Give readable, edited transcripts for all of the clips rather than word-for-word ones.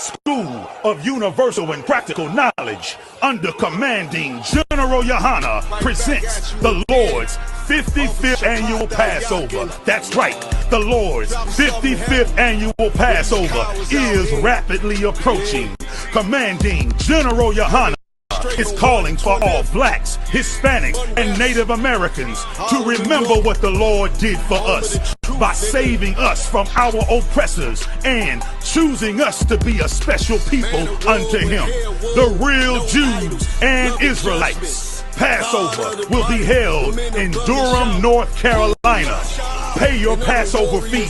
School of Universal and Practical Knowledge, under commanding General Yohana, presents the Lord's 55th Annual Passover. That's right, the Lord's 55th Annual Passover is rapidly approaching. Commanding General Yohana is calling for all blacks, Hispanics, and Native Americans to remember what the Lord did for us by saving us from our oppressors and choosing us to be a special people unto Him, the real Jews and Israelites. Passover will be held in Durham, North Carolina. Pay your Passover fee.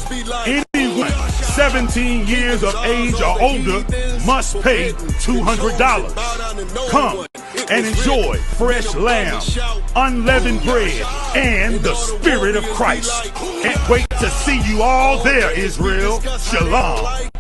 Anyone 17 years of age or older must pay $200. Come and enjoy fresh lamb, unleavened bread, and the Spirit of Christ. Can't wait to see you all there, Israel. Shalom.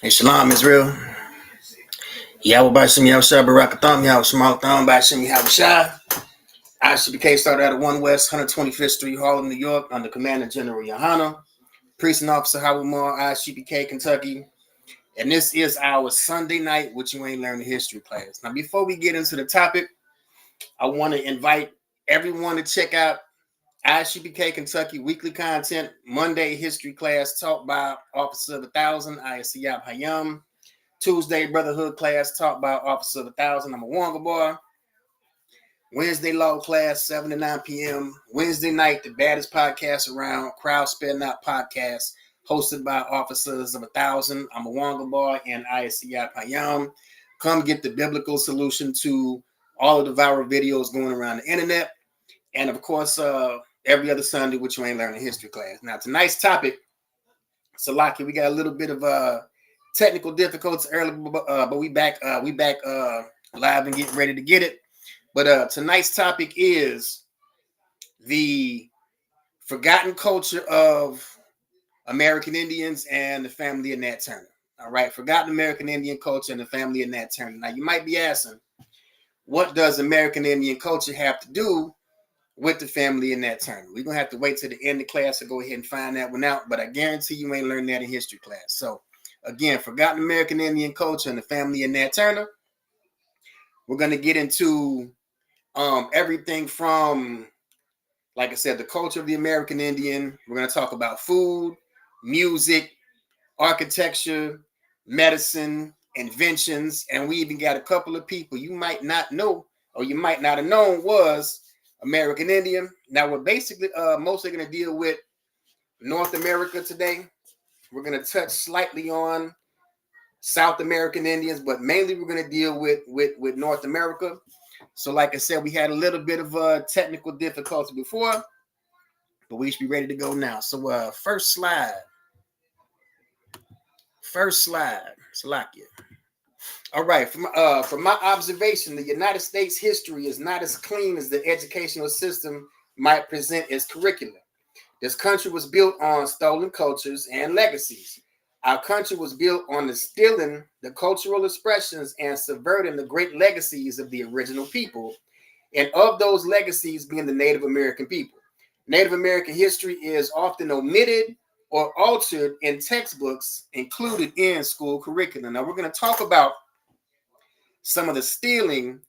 Hey, Shalom, Israel. Yahweh Bashim Yahushua Barakatham Yahushua Malatham Bashim Yahushua. ICBK started out at 1 West 125th Street, Harlem, New York, under Commander General Yohana, Priest and Officer Howard Moore, ICBK, Kentucky. And this is our Sunday night, What You Ain't Learned in History class. Now, before we get into the topic, I want to invite everyone to check out ICBK Kentucky weekly content, Monday history class taught by Officer of 1,000, Ayasiyab Hayam. Tuesday Brotherhood class taught by Officer of 1,000, I'm a Wonga boy. Wednesday law class, 7 to 9 p.m. Wednesday night, the baddest podcast around, Crowd Spare Not podcast, hosted by Officers of 1,000, I'm a Wonga boy, and Ayasiyab Hayam. Come get the biblical solution to all of the viral videos going around the internet. And of course, every other Sunday, What You Ain't Learning History class. Now, tonight's topic, Salaki, we got a little bit of technical difficulties early, but we back live and getting ready to get it. But tonight's topic is the forgotten culture of American Indians and the family of Nat Turner. All right, forgotten American Indian culture and the family of Nat Turner. Now, you might be asking, what does American Indian culture have to do with the family of Nat Turner? We're going to have to wait till the end of class to go ahead and find that one out, but I guarantee you ain't learned that in history class. So, again, forgotten American Indian culture and the family of Nat Turner. We're going to get into everything from, like I said, the culture of the American Indian. We're going to talk about food, music, architecture, medicine, inventions, and we even got a couple of people you might not know or you might not have known was American Indian. Now, we're basically mostly going to deal with North America today. We're going to touch slightly on South American Indians, but mainly we're going to deal with North America. So, like I said, we had a little bit of technical difficulty before, but we should be ready to go now. So, first slide. Salakia. All right, from my observation, the United States history is not as clean as the educational system might present its curriculum. This country was built on stolen cultures and legacies. Our country was built on the stealing the cultural expressions and subverting the great legacies of the original people. and of those legacies being the Native American people. Native American history is often omitted or altered in textbooks included in school curriculum. Now, we're going to talk about some of the stealing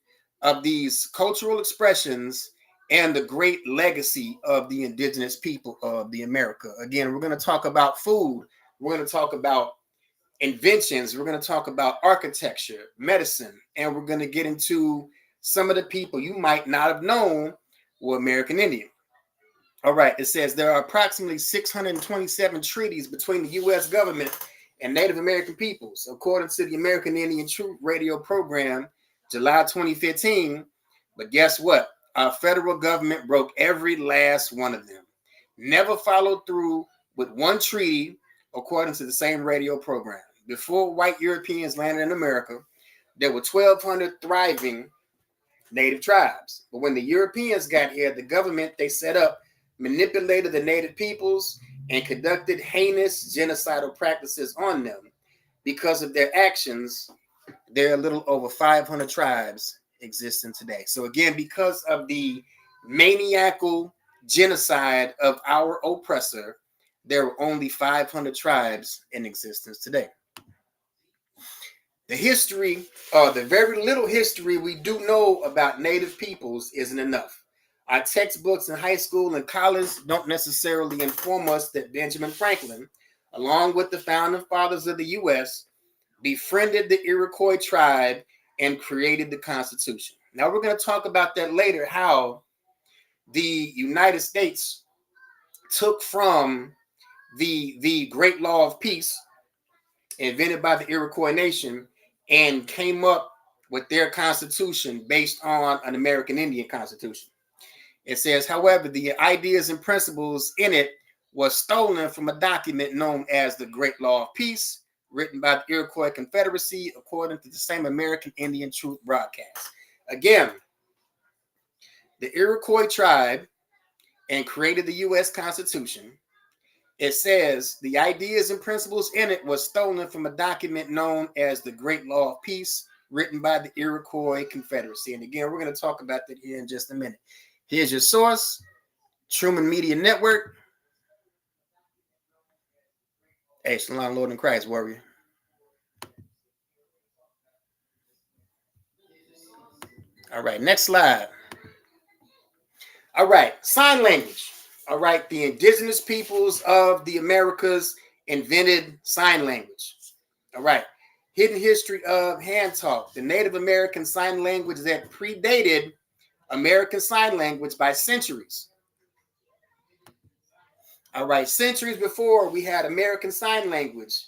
of these cultural expressions and the great legacy of the indigenous people of the America. Again, we're going to talk about food. We're going to talk about inventions. We're going to talk about architecture, medicine, and we're going to get into some of the people you might not have known were American Indian. All right, it says there are approximately 627 treaties between the U.S. government and Native American peoples, according to the American Indian Truth Radio program, July 2015. But guess what? Our federal government broke every last one of them. Never followed through with one treaty, according to the same radio program. Before white Europeans landed in America, there were 1,200 thriving Native tribes. But when the Europeans got here, the government they set up manipulated the Native peoples and conducted heinous genocidal practices on them. Because of their actions, there are a little over 500 tribes existing today. So again, because of the maniacal genocide of our oppressor, there are only 500 tribes in existence today. The history, the very little history we do know about Native peoples isn't enough. Our textbooks in high school and college don't necessarily inform us that Benjamin Franklin, along with the founding fathers of the U.S., befriended the Iroquois tribe and created the Constitution. Now, we're going to talk about that later, how the United States took from the Great Law of Peace invented by the Iroquois Nation and came up with their Constitution based on an American Indian Constitution. It says, however, the ideas and principles in it was stolen from a document known as the Great Law of Peace, written by the Iroquois Confederacy, according to the same American Indian Truth broadcast. Again, the Iroquois tribe and created the U.S. Constitution. It says the ideas and principles in it was stolen from a document known as the Great Law of Peace, written by the Iroquois Confederacy. And again, we're going to talk about that here in just a minute. Here's your source, Truman Media Network. Hey, Shalom, Lord in Christ, warrior. All right, next slide. All right, sign language. All right, the indigenous peoples of the Americas invented sign language. All right, hidden history of hand talk, the Native American sign language that predated American Sign Language by centuries. All right, centuries before we had American Sign Language.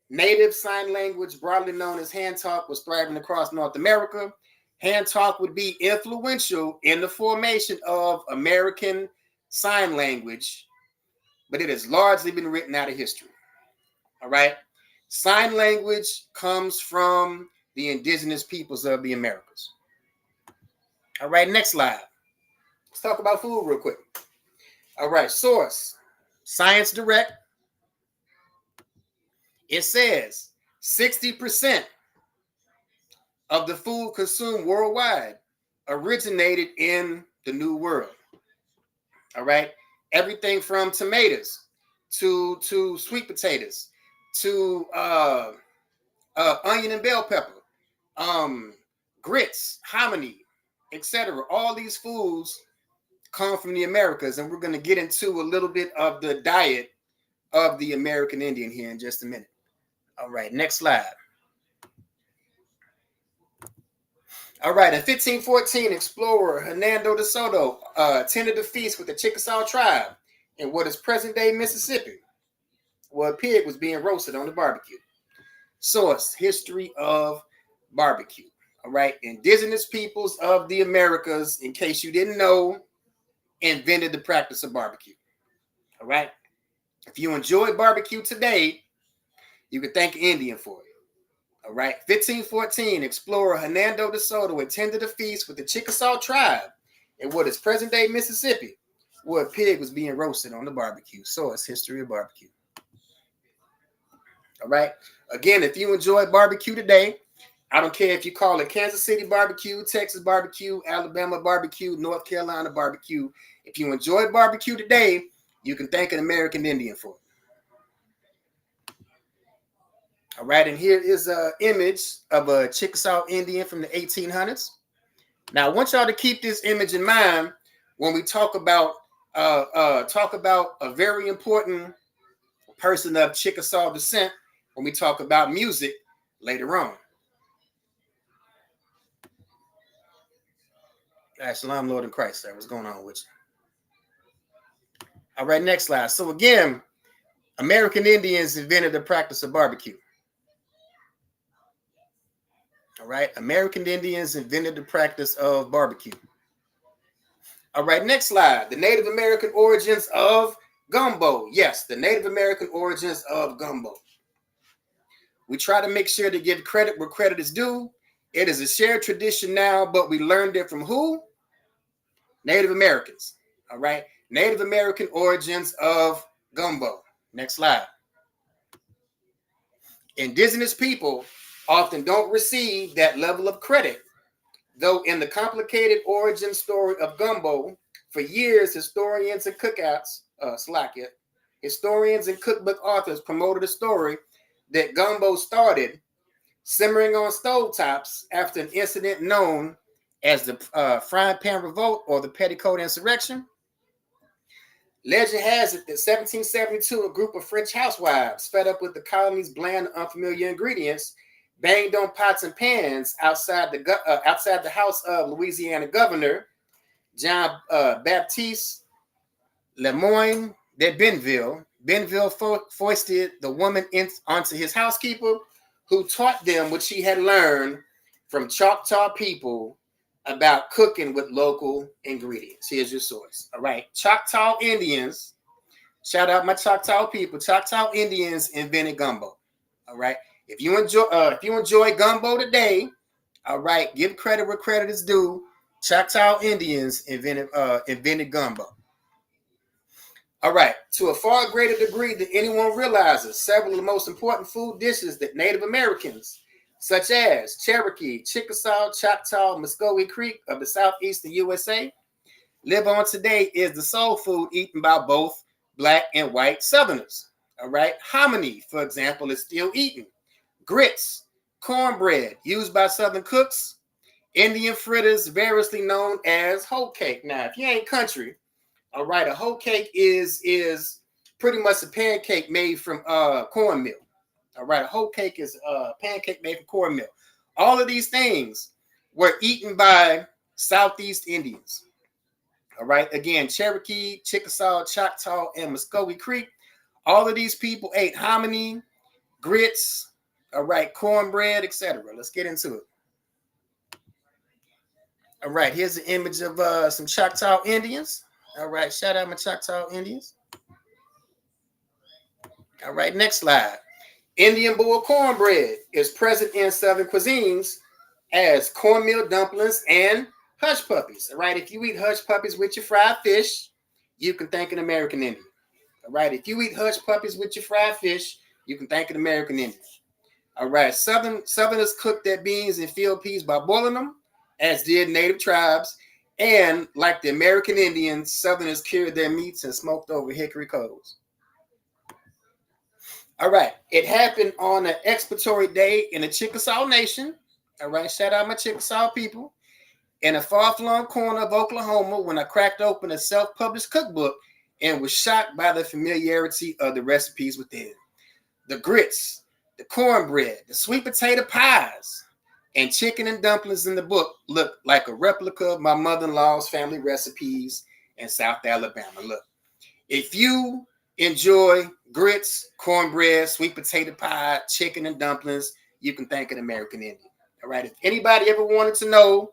Native Sign Language, broadly known as hand talk, was thriving across North America. Hand talk would be influential in the formation of American Sign Language, but it has largely been written out of history. All right, sign language comes from the indigenous peoples of the Americas. All right, next slide. Let's talk about food real quick. All right, source, Science Direct. It says 60% of the food consumed worldwide originated in the New World. All right, everything from tomatoes to sweet potatoes to onion and bell pepper, grits, hominy, etc. All these foods come from the Americas, and we're going to get into a little bit of the diet of the American Indian here in just a minute. All right, next slide. All right, in 1514, explorer Hernando de Soto attended a feast with the Chickasaw tribe in what is present-day Mississippi, where a pig was being roasted on the barbecue. Source, history of barbecue. All right, indigenous peoples of the Americas, in case you didn't know, invented the practice of barbecue. All right, if you enjoy barbecue today, you can thank an Indian for it. All right, 1514, explorer Hernando de Soto attended a feast with the Chickasaw tribe in what is present-day Mississippi, where a pig was being roasted on the barbecue. Source, history of barbecue. All right, again, if you enjoy barbecue today, I don't care if you call it Kansas City barbecue, Texas barbecue, Alabama barbecue, North Carolina barbecue. If you enjoy barbecue today, you can thank an American Indian for it. All right, and here is an image of a Chickasaw Indian from the 1800s. Now, I want y'all to keep this image in mind when we talk about a very important person of Chickasaw descent when we talk about music later on. All right, shalom, Lord in Christ, sir. What's going on with you? All right, next slide. So again, American Indians invented the practice of barbecue. All right, American Indians invented the practice of barbecue. All right, next slide. The Native American origins of gumbo. Yes, the Native American origins of gumbo. We try to make sure to give credit where credit is due. It is a shared tradition now, but we learned it from who? Native Americans. All right, Native American origins of gumbo. Next slide. Indigenous people often don't receive that level of credit, though in the complicated origin story of gumbo, for years, historians and historians and cookbook authors promoted a story that gumbo started simmering on stovetops after an incident known as the Frying Pan Revolt or the Petticoat Insurrection. Legend has it that 1772, a group of French housewives, fed up with the colony's bland, unfamiliar ingredients, banged on pots and pans outside the house of Louisiana Governor John Baptiste Lemoyne de Bienville. Bienville foisted the woman onto his housekeeper, who taught them what she had learned from Choctaw people about cooking with local ingredients. Here's your source. All right. Choctaw Indians, shout out my Choctaw people. Choctaw Indians invented gumbo. All right. If you enjoy gumbo today, all right, give credit where credit is due. Choctaw Indians invented gumbo. All right. To a far greater degree than anyone realizes, several of the most important food dishes that Native Americans, such as Cherokee, Chickasaw, Choctaw, Muscogee Creek of the southeastern USA, live on today is the soul food eaten by both black and white Southerners. All right. Hominy, for example, is still eaten. Grits, cornbread used by Southern cooks, Indian fritters, variously known as hoe cake. Now, if you ain't country, all right, a hoe cake is pretty much a pancake made from cornmeal. All right, a hoe cake is a pancake made from cornmeal. All of these things were eaten by Southeast Indians. All right, again, Cherokee, Chickasaw, Choctaw, and Muscogee Creek. All of these people ate hominy, grits, all right, cornbread, etc. Let's get into it. All right, here's an image of some Choctaw Indians. All right, shout out my Choctaw Indians. All right, next slide. Indian boiled cornbread is present in Southern cuisines as cornmeal dumplings and hush puppies. All right, if you eat hush puppies with your fried fish, you can thank an American Indian. All right, if you eat hush puppies with your fried fish, you can thank an American Indian. All right, Southerners cook their beans and field peas by boiling them, as did native tribes. And like the American Indians, Southerners cured their meats and smoked over hickory coals. All right, it happened on an expiatory day in the Chickasaw Nation. All right, shout out my Chickasaw people. In a far-flung corner of Oklahoma when I cracked open a self-published cookbook and was shocked by the familiarity of the recipes within. The grits, the cornbread, the sweet potato pies, and chicken and dumplings in the book look like a replica of my mother-in-law's family recipes in South Alabama. Look, if you enjoy grits, cornbread, sweet potato pie, chicken and dumplings, you can thank an American Indian. All right, if anybody ever wanted to know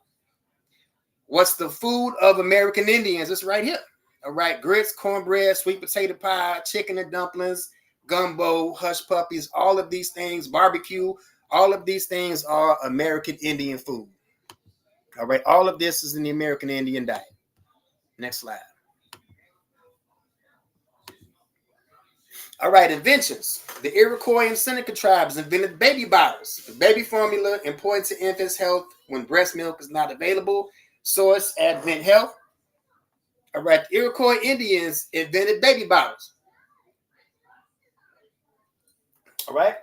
what's the food of American Indians, it's right here. All right, grits, cornbread, sweet potato pie, chicken and dumplings, gumbo, hush puppies, all of these things, barbecue, all of these things are American Indian food. All right, all of this is in the American Indian diet. Next slide. All right, inventions. The Iroquois and Seneca tribes invented baby bottles, the baby formula important to infants' health when breast milk is not available. Source, Advent Health. All right, the Iroquois Indians invented baby bottles. All right,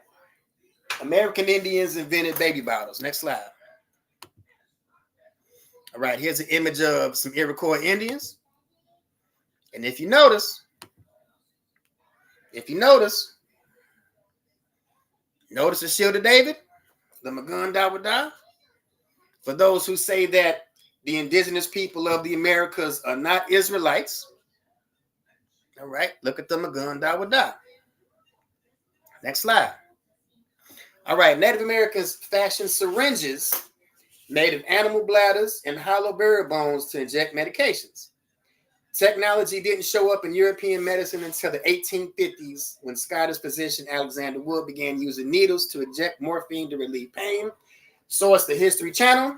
American Indians invented baby bottles. Next slide. All right, here's an image of some Iroquois Indians. And if you notice, notice the Shield of David, the Magun Dawada. For those who say that the indigenous people of the Americas are not Israelites, all right, look at the Magun Dawada. Next slide. All right, Native Americans fashioned syringes made of animal bladders and hollow berry bones to inject medications. Technology didn't show up in European medicine until the 1850s when Scottish physician Alexander Wood began using needles to inject morphine to relieve pain. Source, the History Channel.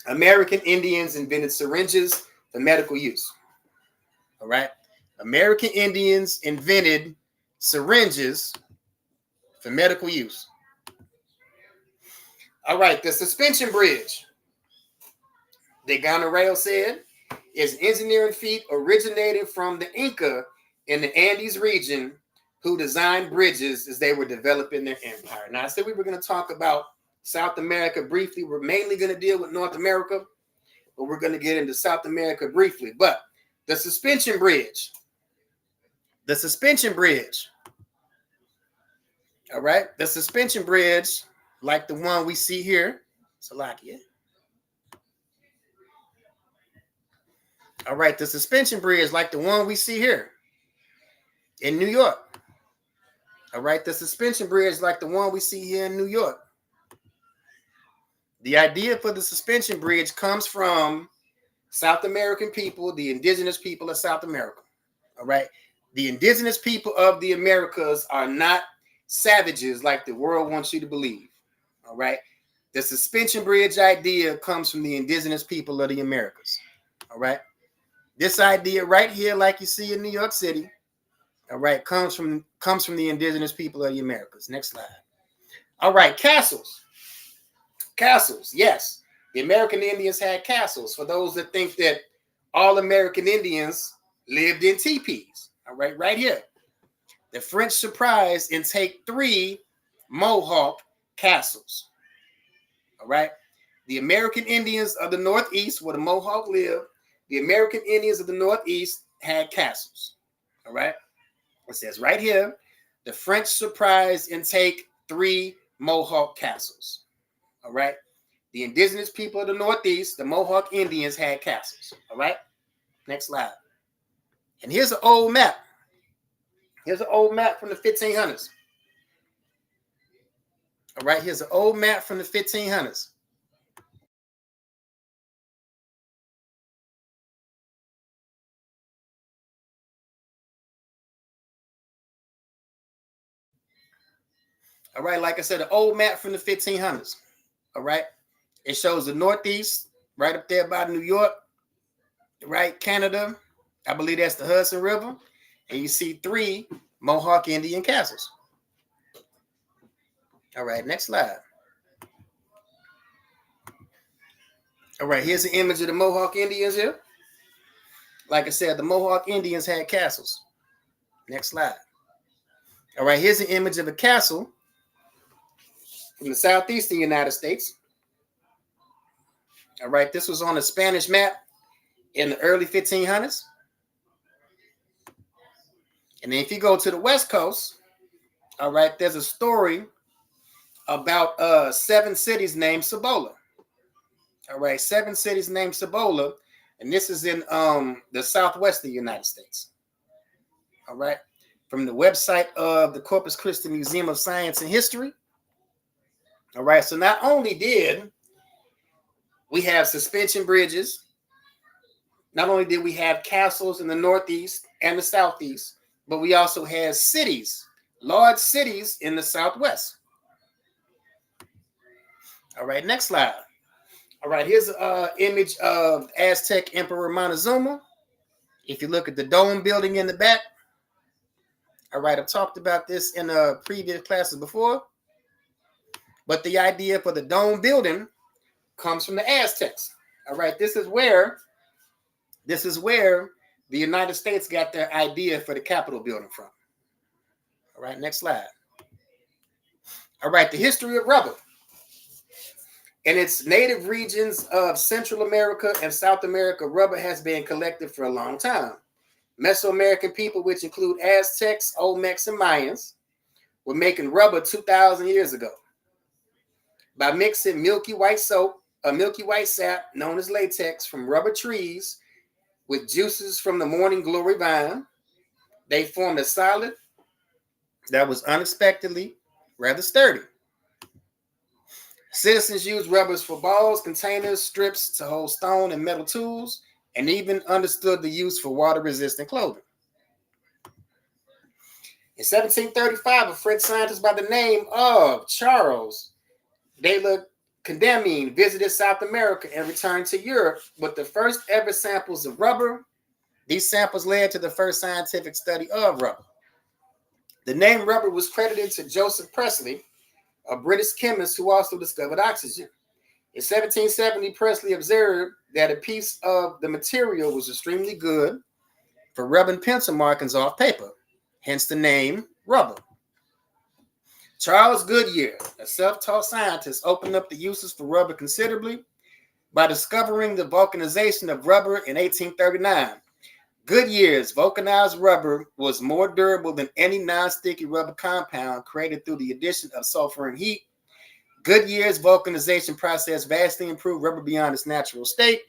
American Indians invented syringes for medical use. All right. American Indians invented syringes for medical use. All right. The suspension bridge, the Rail said, is an engineering feat originating from the Inca in the Andes region who designed bridges as they were developing their empire. Now, I said we were going to talk about South America briefly. We're mainly going to deal with North America, but we're going to get into South America briefly. But the suspension bridge, all right, the suspension bridge, like the one we see here, Salakia. All right, the suspension bridge, like the one we see here in New York. All right, the suspension bridge, like the one we see here in New York. The idea for the suspension bridge comes from South American people, the indigenous people of South America. All right. The indigenous people of the Americas are not savages like the world wants you to believe. All right. The suspension bridge idea comes from the indigenous people of the Americas. All right. This idea right here, like you see in New York City, all right, comes from the indigenous people of the Americas. Next slide. All right, castles. Castles, yes. The American Indians had castles. For those that think that all American Indians lived in teepees, all right, right here. The French surprise and take 3 Mohawk castles, all right. The American Indians of the Northeast, where the Mohawk lived, the American Indians of the Northeast had castles, all right. It says right here, the French surprise and take 3 Mohawk castles. All right. The indigenous people of the Northeast, the Mohawk Indians, had castles. All right. Next slide. And here's an old map. Here's an old map from the 1500s. All right. Here's an old map from the 1500s. All right. Like I said, an old map from the 1500s. All right. It shows the Northeast right up there by New York, right? Canada. I believe that's the Hudson River. And you see 3 Mohawk Indian castles. All right. Next slide. All right. Here's an image of the Mohawk Indians here. Like I said, the Mohawk Indians had castles. Next slide. All right. Here's an image of a castle from the southeastern United States. All right, this was on a Spanish map in the early 1500s. And then if you go to the West Coast, all right, there's a story about 7 cities named Cibola. All right, 7 cities named Cibola, and this is in the southwestern United States. All right, from the website of the Corpus Christi Museum of Science and History. All right, so not only did we have suspension bridges, not only did we have castles in the Northeast and the Southeast, but we also had cities, large cities in the Southwest. All right, next slide. All right, here's an image of Aztec Emperor Montezuma. If you look at the dome building in the back, All right, I've talked about this in previous classes before, but the idea for the dome building comes from the Aztecs. All right, this is where the United States got their idea for the Capitol building from. All right, next slide. All right, the history of rubber. In its native regions of Central America and South America, rubber has been collected for a long time. Mesoamerican people, which include Aztecs, Olmecs, and Mayans, were making rubber 2,000 years ago by mixing milky white sap known as latex from rubber trees with juices from the morning glory vine. They formed a solid that was unexpectedly rather sturdy. Citizens used rubbers for balls, containers, strips to hold stone and metal tools, and even understood the use for water-resistant clothing. In 1735, a French scientist by the name of Charles de la Condamine visited South America and returned to Europe with the first ever samples of rubber. These samples led to the first scientific study of rubber. The name rubber was credited to Joseph Priestley, a British chemist who also discovered oxygen. In 1770, Priestley observed that a piece of the material was extremely good for rubbing pencil markings off paper, hence the name rubber. Charles Goodyear, a self-taught scientist, opened up the uses for rubber considerably by discovering the vulcanization of rubber in 1839. Goodyear's vulcanized rubber was more durable than any non-sticky rubber compound created through the addition of sulfur and heat. Goodyear's vulcanization process vastly improved rubber beyond its natural state.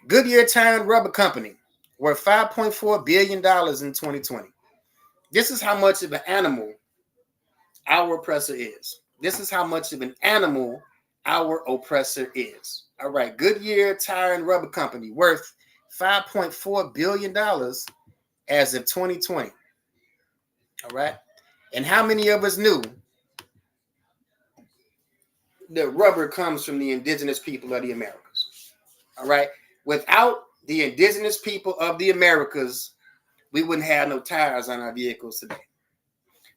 Goodyear Tire and Rubber Company, worth $5.4 billion in 2020. This is how much of an animal our oppressor is. This is how much of an animal our oppressor is. All right, Goodyear Tire and Rubber Company, worth $5.4 billion as of 2020. All right, and how many of us knew that rubber comes from the indigenous people of the Americas? All right, without the indigenous people of the Americas, we wouldn't have no tires on our vehicles today.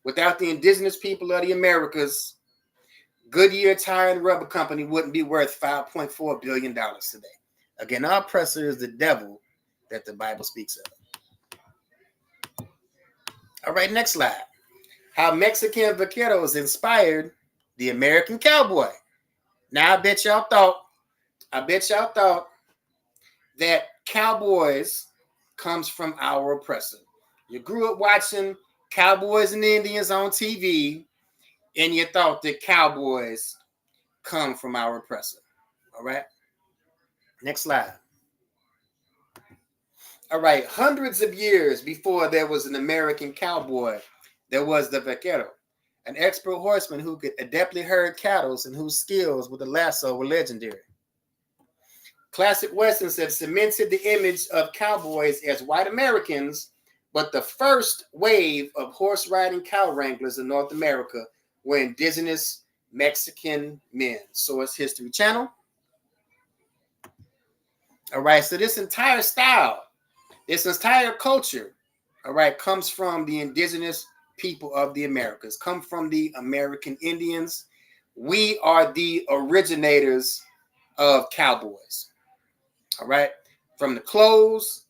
Without the indigenous people of the Americas, Goodyear Tire and Rubber Company wouldn't be worth $5.4 billion today. Again, our oppressor is the devil that the Bible speaks of. All right, next slide. How Mexican vaqueros inspired the American cowboy. Now, I bet y'all thought that cowboys comes from our oppressor. You grew up watching cowboys and Indians on TV, and you thought that cowboys come from our oppressor. All right. Next slide. All right. Hundreds of years before there was an American cowboy, there was the vaquero, an expert horseman who could adeptly herd cattle and whose skills with the lasso were legendary. Classic westerns have cemented the image of cowboys as white Americans, but the first wave of horse riding cow wranglers in North America were indigenous Mexican men. Source History Channel. All right, so this entire style, this entire culture, all right, comes from the indigenous people of the Americas, come from the American Indians. We are the originators of cowboys. All right, from the clothes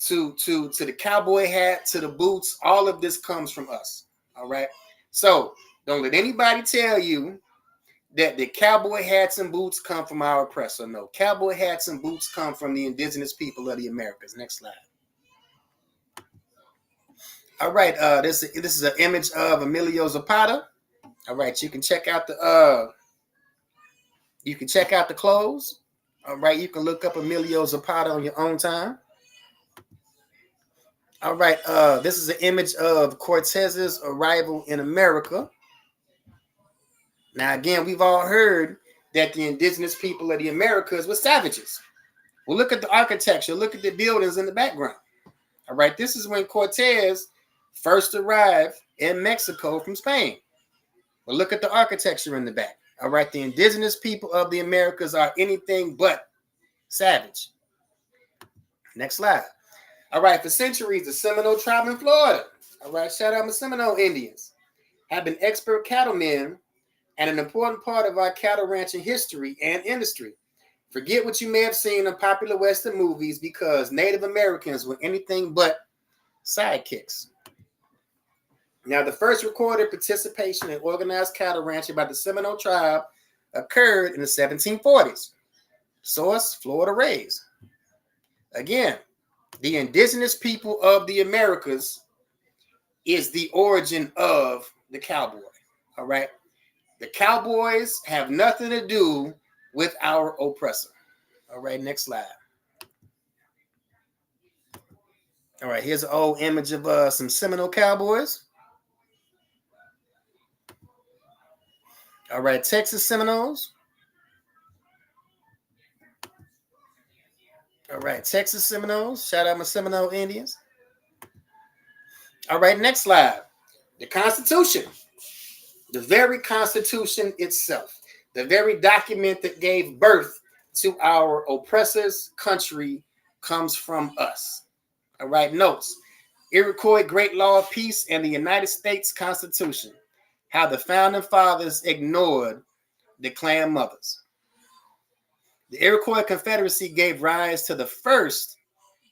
to the cowboy hat to the boots, all of this comes from us. All right, so don't let anybody tell you that the cowboy hats and boots come from our oppressor. No, cowboy hats and boots come from the indigenous people of the Americas. Next slide. All right, this is an image of Emilio Zapata. All right, you can check out the clothes. All right, you can look up Emilio Zapata on your own time. All right, this is an image of Cortez's arrival in America. Now, again, we've all heard that the indigenous people of the Americas were savages. Well, look at the architecture. Look at the buildings in the background. All right, this is when Cortez first arrived in Mexico from Spain. Well, look at the architecture in the back. All right, the indigenous people of the Americas are anything but savage. Next slide. All right, for centuries, the Seminole tribe in Florida, all right, shout out my Seminole Indians, have been expert cattlemen and an important part of our cattle ranching history and industry. Forget what you may have seen in popular Western movies because Native Americans were anything but sidekicks. Now, the first recorded participation in organized cattle ranching by the Seminole tribe occurred in the 1740s. Source, Florida Rays. Again, the indigenous people of the Americas is the origin of the cowboy. All right. The cowboys have nothing to do with our oppressor. All right, next slide. All right, here's an old image of some Seminole cowboys. All right, Texas Seminoles. All right, Texas Seminoles. Shout out my Seminole Indians. All right, next slide. The Constitution. The very Constitution itself. The very document that gave birth to our oppressor's country comes from us. All right, notes. Iroquois Great Law of Peace and the United States Constitution. How the Founding Fathers ignored the clan mothers. The Iroquois Confederacy gave rise to the first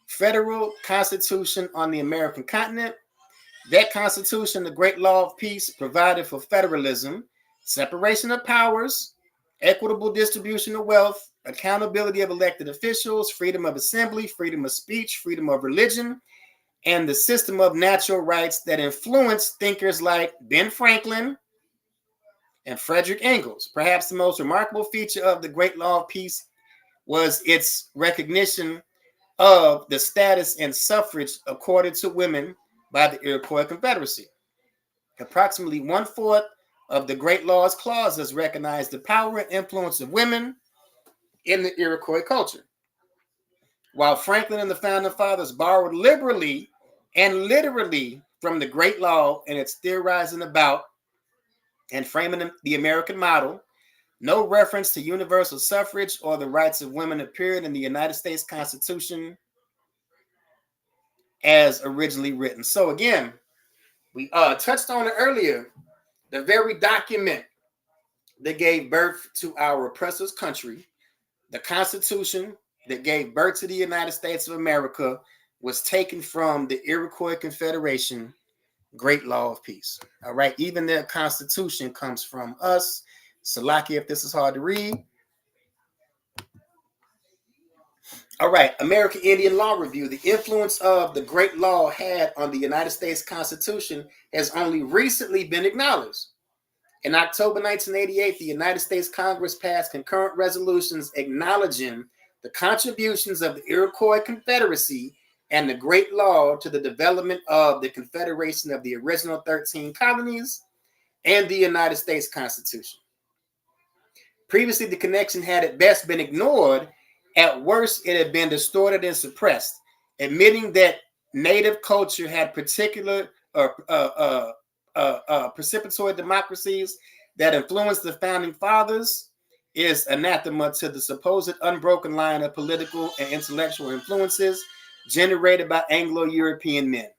federal constitution on the American continent. That constitution, the Great Law of Peace, provided for federalism, separation of powers, equitable distribution of wealth, accountability of elected officials, freedom of assembly, freedom of speech, freedom of religion, and the system of natural rights that influenced thinkers like Ben Franklin and Frederick Engels. Perhaps the most remarkable feature of the Great Law of Peace was its recognition of the status and suffrage accorded to women by the Iroquois Confederacy. Approximately 1/4 of the Great Law's clauses recognize the power and influence of women in the Iroquois culture. While Franklin and the Founding Fathers borrowed liberally and literally from the Great Law and its theorizing about and framing the American model, no reference to universal suffrage or the rights of women appeared in the United States Constitution as originally written. So again, we touched on it earlier, the very document that gave birth to our oppressor's country, the Constitution that gave birth to the United States of America, was taken from the Iroquois Confederation Great Law of Peace. All right, even their Constitution comes from us. Salaki, if this is hard to read. All right, American Indian Law Review. The influence of the Great Law had on the United States Constitution has only recently been acknowledged. In October 1988, the United States Congress passed concurrent resolutions acknowledging the contributions of the Iroquois Confederacy and the Great Law to the development of the Confederation of the original 13 colonies and the United States Constitution. Previously, the connection had at best been ignored. At worst, it had been distorted and suppressed. Admitting that Native culture had particular precipitory democracies that influenced the Founding Fathers is anathema to the supposed unbroken line of political and intellectual influences generated by Anglo-European men.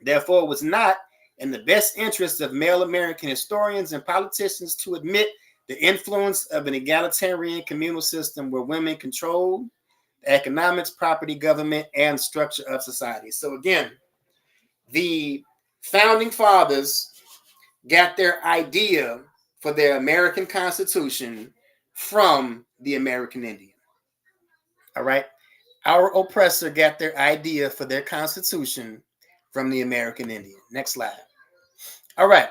Therefore, it was not in the best interest of male American historians and politicians to admit the influence of an egalitarian communal system where women controlled the economics, property, government, and structure of society. So again, the Founding Fathers got their idea for their American Constitution from the American Indian. All right. Our oppressor got their idea for their Constitution from the American Indian. Next slide. All right.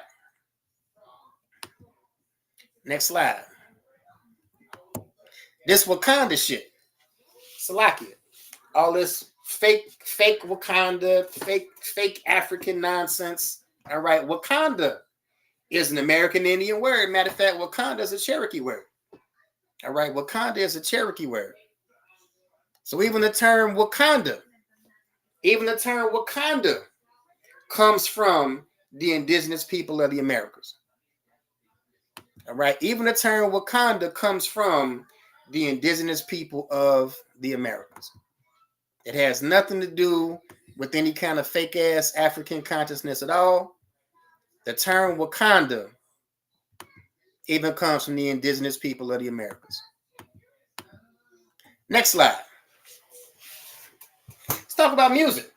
Next slide. This Wakanda shit. Salakia. All this fake Wakanda, fake African nonsense. All right. Wakanda is an American Indian word. Matter of fact, Wakanda is a Cherokee word. All right. Wakanda is a Cherokee word. So even the term Wakanda comes from the indigenous people of the Americas. All right. Even the term Wakanda comes from the indigenous people of the Americas. It has nothing to do with any kind of fake ass African consciousness at all. The term Wakanda even comes from the indigenous people of the Americas. Next slide. Let's talk about music.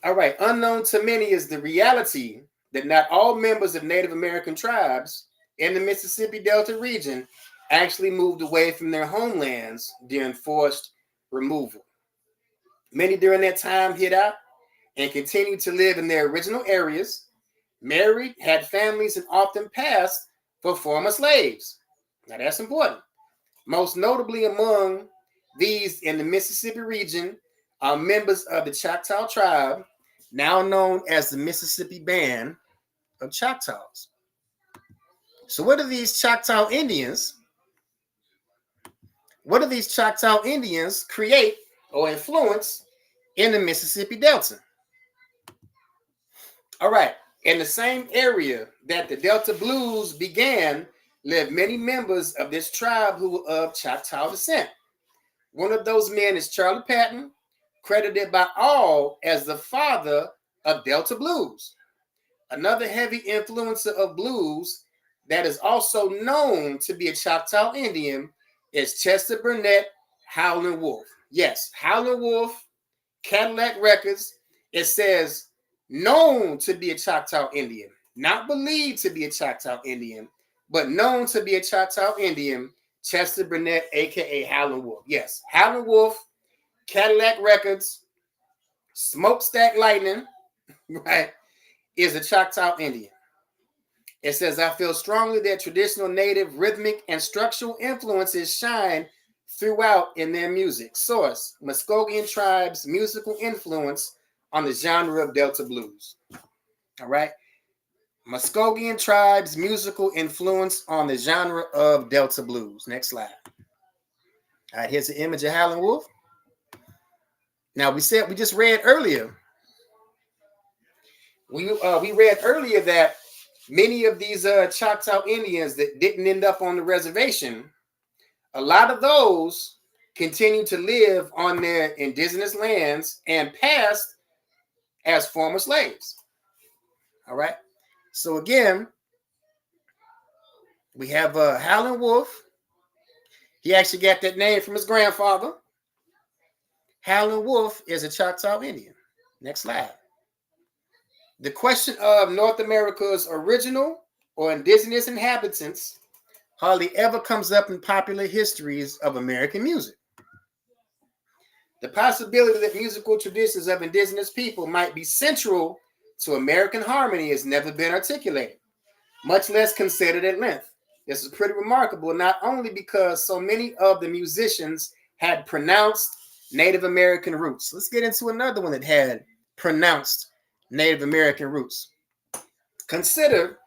All right. Unknown to many is the reality that not all members of Native American tribes in the Mississippi Delta region actually moved away from their homelands during forced removal. Many during that time hid out and continued to live in their original areas, married, had families, and often passed for former slaves. Now that's important. Most notably among these in the Mississippi region are members of the Choctaw tribe, now known as the Mississippi Band of Choctaws. So what do these Choctaw Indians create or influence in the Mississippi Delta? All right. In the same area that the Delta Blues began, lived many members of this tribe who were of Choctaw descent. One of those men is Charlie Patton, credited by all as the father of Delta Blues. Another heavy influencer of blues that is also known to be a Choctaw Indian is Chester Burnett, Howlin' Wolf. Yes, Howlin' Wolf, Cadillac Records. It says known to be a Choctaw Indian, not believed to be a Choctaw Indian, but known to be a Choctaw Indian, Chester Burnett, aka Howlin' Wolf. Yes, Howlin' Wolf, Cadillac Records, Smokestack Lightning, right, is a Choctaw Indian. It says, I feel strongly that traditional native rhythmic and structural influences shine throughout in their music. Source, Muskogean Tribe's musical influence on the genre of Delta Blues. All right. Muskogean Tribe's musical influence on the genre of Delta Blues. Next slide. All right, here's the image of Howlin' Wolf. Now we just read earlier. We read earlier that many of these Choctaw Indians that didn't end up on the reservation, a lot of those continue to live on their indigenous lands and passed as former slaves. All right. So again, we have Howlin' Wolf. He actually got that name from his grandfather. Howlin' Wolf is a Choctaw Indian. Next slide. The question of North America's original or indigenous inhabitants hardly ever comes up in popular histories of American music. The possibility that musical traditions of indigenous people might be central to American harmony has never been articulated, much less considered at length. This is pretty remarkable, not only because so many of the musicians had pronounced Native American roots. Let's get into another one that had pronounced Native American roots. Consider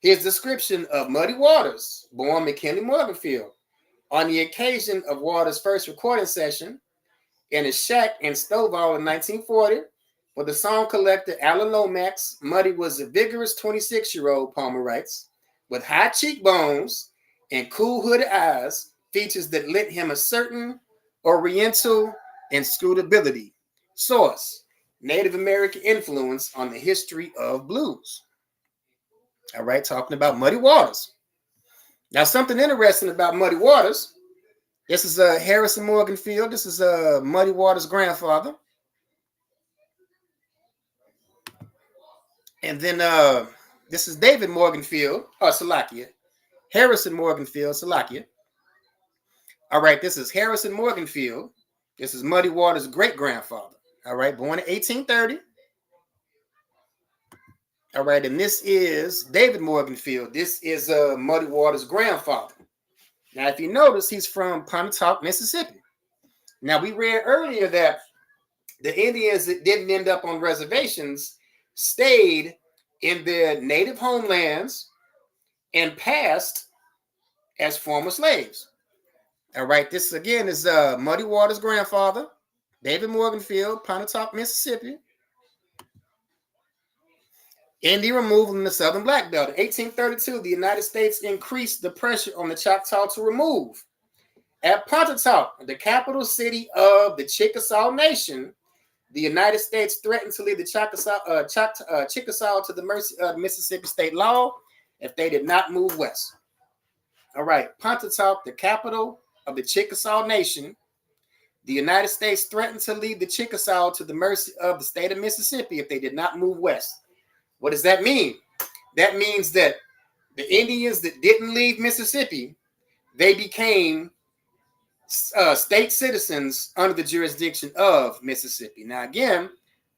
his description of Muddy Waters, born McKinley Morganfield, on the occasion of Waters' first recording session in his shack in Stovall in 1940. For the song collector Alan Lomax, Muddy was a vigorous 26-year-old, Palmer writes, with high cheekbones and cool hooded eyes, features that lent him a certain oriental inscrutability. Source, Native American influence on the history of blues. All right, talking about Muddy Waters. Now, something interesting about Muddy Waters. This is Harrison Morganfield. This is Muddy Waters' grandfather. And then this is David Morganfield, or Salakia. Harrison Morganfield, Salakia. All right, this is Harrison Morganfield. This is Muddy Waters' great-grandfather. All right, born in 1830. All right, and this is David Morganfield. This is Muddy Waters' grandfather. Now, if you notice, he's from Pontotoc, Mississippi. Now, we read earlier that the Indians that didn't end up on reservations stayed in their native homelands and passed as former slaves. All right, this again is Muddy Waters' grandfather, David Morganfield, Pontotoc, Mississippi. Indian removal in the Southern Black Belt. In 1832, the United States increased the pressure on the Choctaw to remove. At Pontotoc, the capital city of the Chickasaw Nation, the United States threatened to leave the Chickasaw to the mercy of Mississippi state law if they did not move west. All right, Pontotoc, the capital of the Chickasaw Nation, the United States threatened to leave the Chickasaw to the mercy of the state of Mississippi if they did not move west. What does that mean? That means that the Indians that didn't leave Mississippi, they became state citizens under the jurisdiction of Mississippi. Now, again,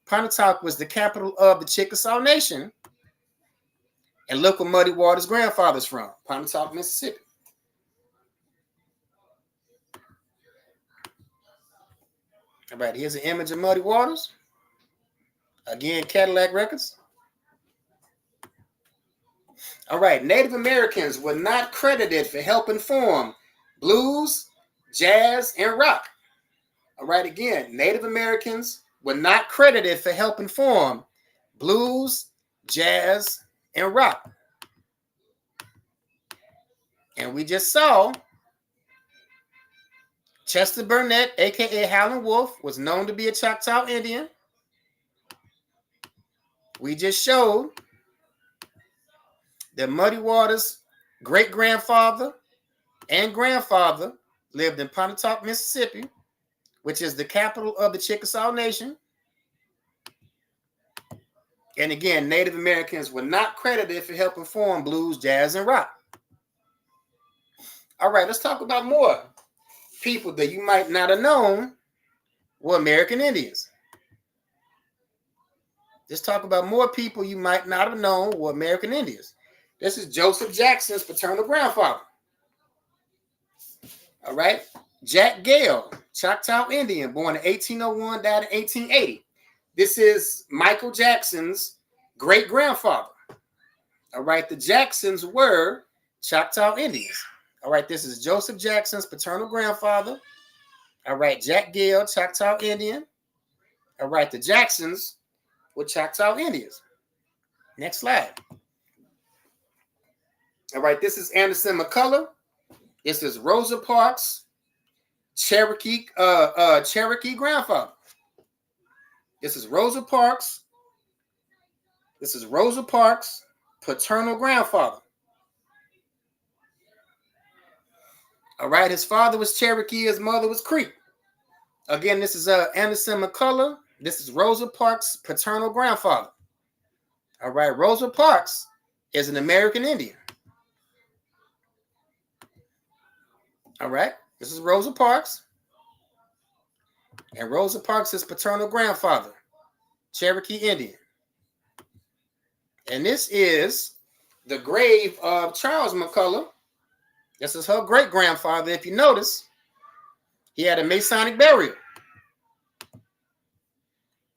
Pontotoc was the capital of the Chickasaw Nation. And look where Muddy Waters' grandfather's from, Pontotoc, Mississippi. All right, here's an image of Muddy Waters. Again, Cadillac Records. All right, Native Americans were not credited for helping form blues, jazz, and rock. All right, again, Native Americans were not credited for helping form blues, jazz, and rock. And we just saw Chester Burnett, a.k.a. Howlin' Wolf, was known to be a Choctaw Indian. We just showed that Muddy Waters' great-grandfather and grandfather lived in Pontotoc, Mississippi, which is the capital of the Chickasaw Nation. And again, Native Americans were not credited for helping form blues, jazz, and rock. All right, let's talk about more people that you might not have known were American Indians. Let's talk about more people you might not have known were American Indians. This is Joseph Jackson's paternal grandfather. All right. Jack Gale, Choctaw Indian, born in 1801, died in 1880. This is Michael Jackson's great-grandfather. All right. The Jacksons were Choctaw Indians. All right. This is Joseph Jackson's paternal grandfather. All right. Jack Gale, Choctaw Indian. All right. The Jacksons were Choctaw Indians. Next slide. All right. This is Anderson McCullough. This is Rosa Parks' Cherokee grandfather. This is Rosa Parks. This is Rosa Parks' paternal grandfather. All right, his father was Cherokee, his mother was Creek. Again, this is Anderson McCullough. This is Rosa Parks' paternal grandfather. All right, Rosa Parks is an American Indian. All right, this is Rosa Parks. And Rosa Parks is paternal grandfather, Cherokee Indian. And this is the grave of Charles McCullough. This is her great-grandfather. If you notice, he had a Masonic burial.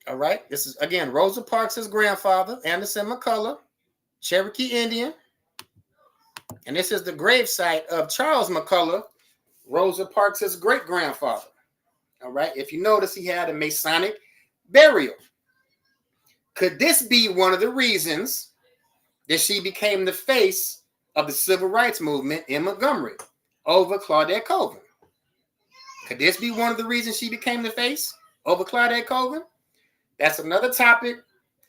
All right, this is, again, Rosa Parks' grandfather, Anderson McCullough, Cherokee Indian. And this is the gravesite of Charles McCullough, Rosa Parks' great-grandfather. All right, if you notice, he had a Masonic burial. Could this be one of the reasons that she became the face of the civil rights movement in Montgomery over Claudette Colvin? Could this be one of the reasons she became the face over Claudette Colvin? That's another topic,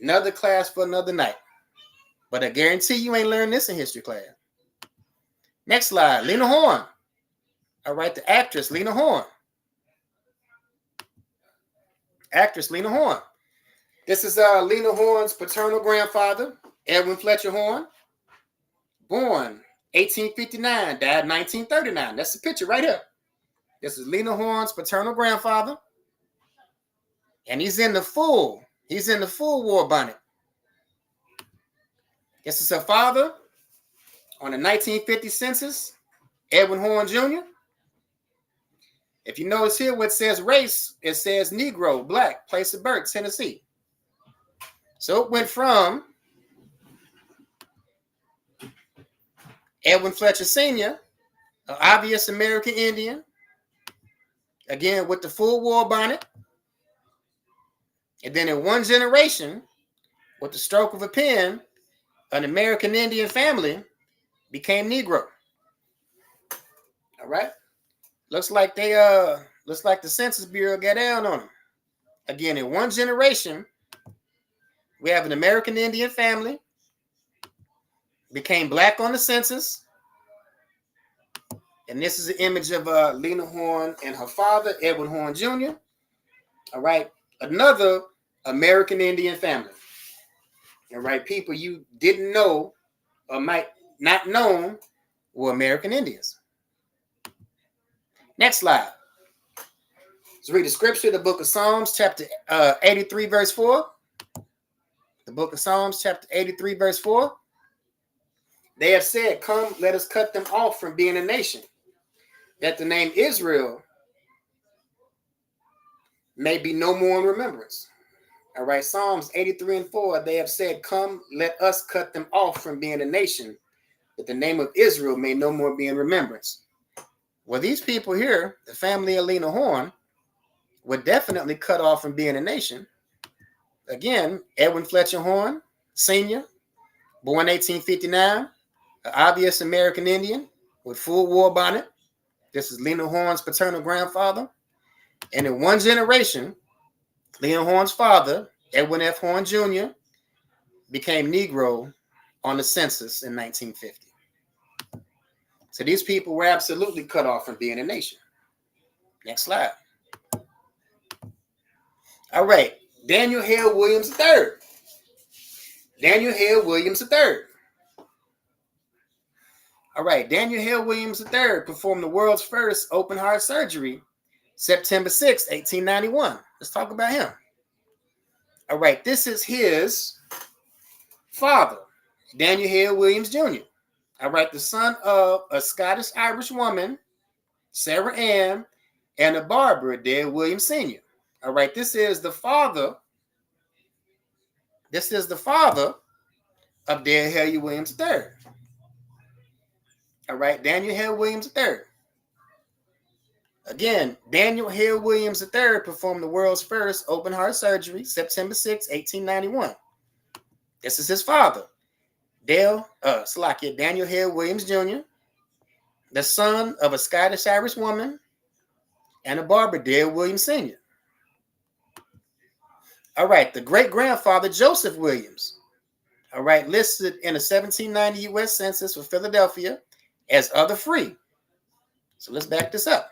another class for another night. But I guarantee you ain't learned this in history class. Next slide, Lena Horne. All right, the actress Lena Horne. Actress Lena Horne. This is Lena Horne's paternal grandfather, Edwin Fletcher Horne. Born 1859, died 1939. That's the picture right here. This is Lena Horne's paternal grandfather. And he's in the full war bonnet. This is her father on the 1950 census, Edwin Horne Jr. If you notice here what says race, it says Negro, black, place of birth, Tennessee. So it went from Edwin Fletcher Sr., an obvious American Indian, again with the full war bonnet. And then in one generation, with the stroke of a pen, an American Indian family became Negro. All right. Looks like the Census Bureau got down on them. Again, in one generation, we have an American Indian family, became black on the census. And this is an image of Lena Horne and her father, Edwin Horne Jr. All right. Another American Indian family. All right. People you didn't know or might not known were American Indians. Next slide. Let's read the scripture, the book of Psalms, chapter 83, verse 4. The book of Psalms, chapter 83, verse 4. They have said, come, let us cut them off from being a nation, that the name Israel may be no more in remembrance. All right, Psalms 83 and 4, they have said, come, let us cut them off from being a nation, that the name of Israel may no more be in remembrance. Well, these people here, the family of Lena Horne, were definitely cut off from being a nation. Again, Edwin Fletcher Horne, Sr., born 1859, an obvious American Indian with full war bonnet. This is Lena Horne's paternal grandfather. And in one generation, Lena Horne's father, Edwin F. Horne Jr., became Negro on the census in 1950. So these people were absolutely cut off from being a nation. Next slide. All right, Daniel Hale Williams III. Daniel Hale Williams III. All right, Daniel Hale Williams III performed the world's first open heart surgery September 6, 1891. Let's talk about him. All right, this is his father, Daniel Hale Williams Jr. All right, the son of a Scottish-Irish woman, Sarah Ann, and a barber, Dale Williams Sr. All right, this is the father. This is the father of Daniel Hale Williams III. All right, Daniel Hale Williams III. Again, Daniel Hale Williams III performed the world's first open heart surgery September 6, 1891. This is his father, Daniel Hale Williams Jr., the son of a Scottish-Irish woman and a barber, Dale Williams Sr. All right, the great-grandfather, Joseph Williams, all right, listed in a 1790 U.S. Census for Philadelphia as other free. So let's back this up.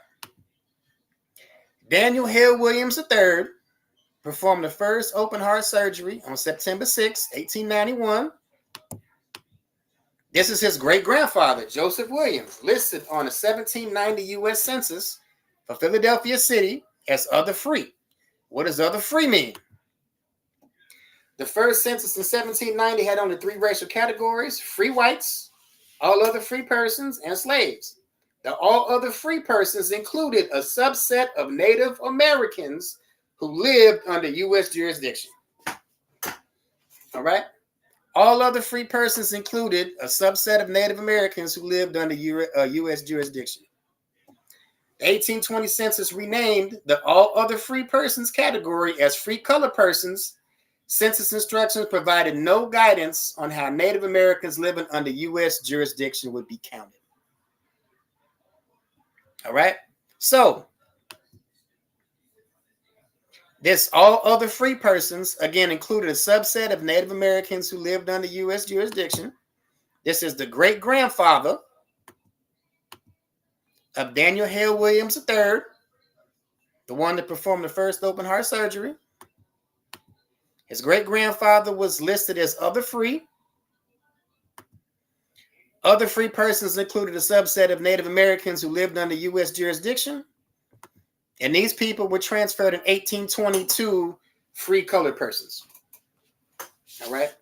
Daniel Hale Williams III performed the first open heart surgery on September 6, 1891. This is his great-grandfather, Joseph Williams, listed on a 1790 U.S. Census for Philadelphia City as other free. What does other free mean? The first census in 1790 had only 3 racial categories: free whites, all other free persons, and slaves. The all other free persons included a subset of Native Americans who lived under U.S. jurisdiction. All right? All other free persons included a subset of Native Americans who lived under U.S. jurisdiction. The 1820 census renamed the all other free persons category as free colored persons. Census instructions provided no guidance on how Native Americans living under U.S. jurisdiction would be counted. All right. So this all other free persons, again, included a subset of Native Americans who lived under U.S. jurisdiction. This is the great-grandfather of Daniel Hale Williams III, the one that performed the first open heart surgery. His great-grandfather was listed as other free. Other free persons included a subset of Native Americans who lived under U.S. jurisdiction. And these people were transferred in 1822 free colored persons. All right.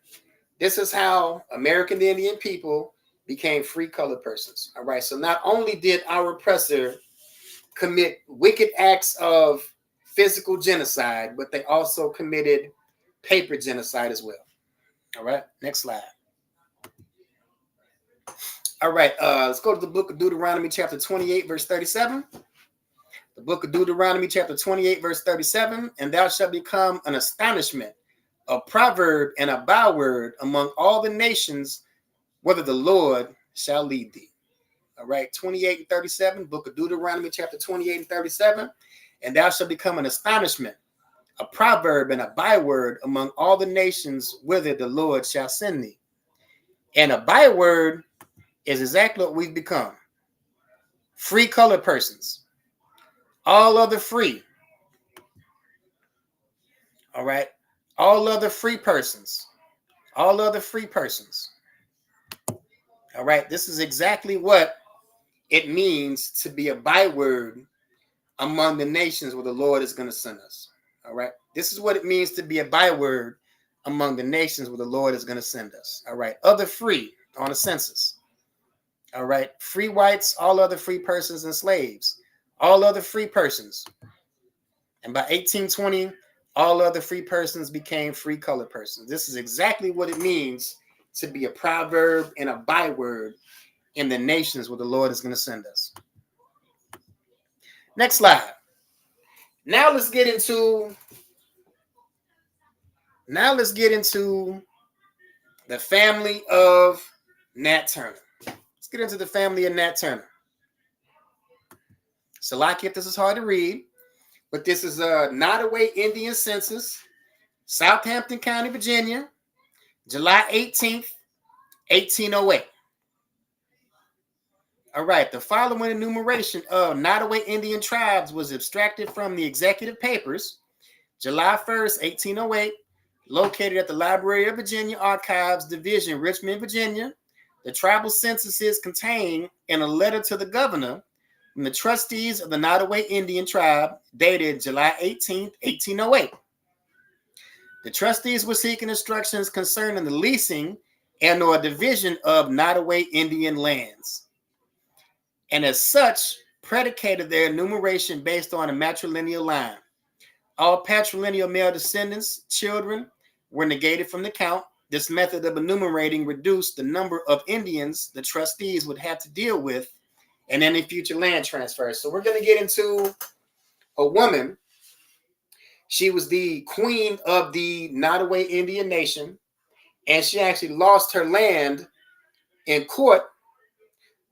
This is how American Indian people became free colored persons. All right. So not only did our oppressor commit wicked acts of physical genocide, but they also committed paper genocide as well. All right. Next slide. All right. Let's go to the book of Deuteronomy chapter 28, verse 37. The book of Deuteronomy chapter 28, verse 37. And thou shalt become an astonishment, a proverb, and a byword among all the nations, whether the Lord shall lead thee. All right, 28 and 37, book of Deuteronomy, chapter 28 and 37. And thou shalt become an astonishment, a proverb and a byword among all the nations whither the Lord shall send thee. And a byword is exactly what we've become. Free colored persons. All other free. All right. All other free persons. All other free persons. All right. This is exactly what it means to be a byword among the nations where the Lord is going to send us. All right. This is what it means to be a byword among the nations where the Lord is going to send us. All right. Other free on a census. All right. Free whites, all other free persons and slaves. All other free persons. And by 1820, all other free persons became free colored persons. This is exactly what it means to be a proverb and a byword in the nations where the Lord is going to send us. Next slide. Now let's get into the family of Nat Turner. Let's get into the family of Nat Turner. So, like if this is hard to read, but this is a Nottoway Indian census, Southampton County, Virginia, July 18th, 1808. All right, the following enumeration of Nottoway Indian tribes was abstracted from the executive papers, July 1st, 1808, located at the Library of Virginia Archives Division, Richmond, Virginia. The tribal census is contained in a letter to the governor from the trustees of the Nottoway Indian tribe, dated July 18th, 1808. The trustees were seeking instructions concerning the leasing and or division of Nottoway Indian lands, and as such, predicated their enumeration based on a matrilineal line. All patrilineal male descendants, children, were negated from the count. This method of enumerating reduced the number of Indians the trustees would have to deal with in any future land transfers. So we're going to get into a woman. She was the queen of the Nottoway Indian Nation, and she actually lost her land in court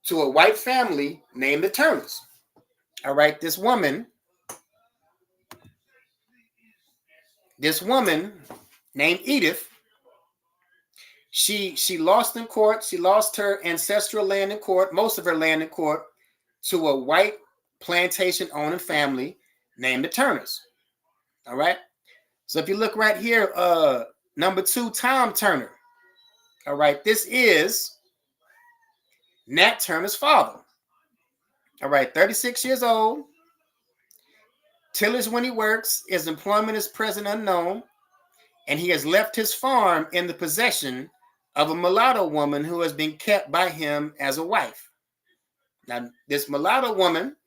to a white family named the Turners. All right, this woman named Edith, she lost in court. She lost her ancestral land in court, most of her land in court, to a white plantation owning family named the Turners. All right. So if you look right here, number 2, Tom Turner. All right. This is Nat Turner's father. All right. 36 years old. Tillage when he works. His employment is present unknown. And he has left his farm in the possession of a mulatto woman who has been kept by him as a wife. Now, this mulatto woman,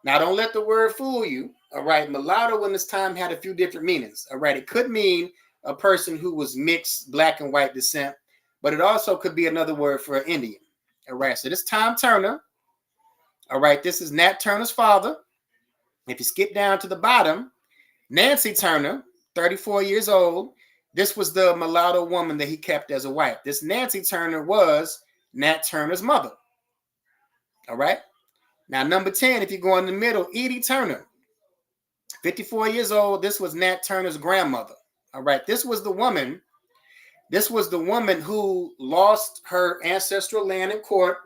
now don't let the word fool you. All right. Mulatto in this time had a few different meanings. All right. It could mean a person who was mixed black and white descent, but it also could be another word for an Indian. All right. So this Tom Turner. All right. This is Nat Turner's father. If you skip down to the bottom, Nancy Turner, 34 years old. This was the mulatto woman that he kept as a wife. This Nancy Turner was Nat Turner's mother. All right. Now, number 10, if you go in the middle, Edie Turner, 54 years old. This was Nat Turner's grandmother. All right. This was the woman who lost her ancestral land in court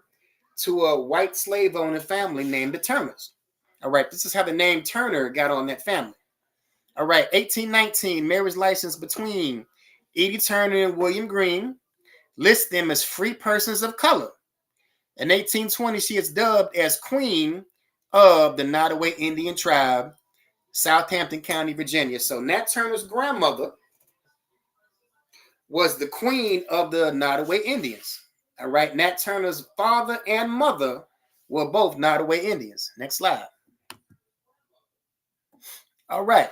to a white slave owning family named the Turners. All right. This is how the name Turner got on that family. All right. 1819, marriage license between Edie Turner and William Green. Lists them as free persons of color. In 1820, she is dubbed as Queen of the Nottoway Indian tribe, Southampton County, Virginia. So Nat Turner's grandmother was the queen of the Nottoway Indians. All right. Nat Turner's father and mother were both Nottoway Indians. Next slide. All right.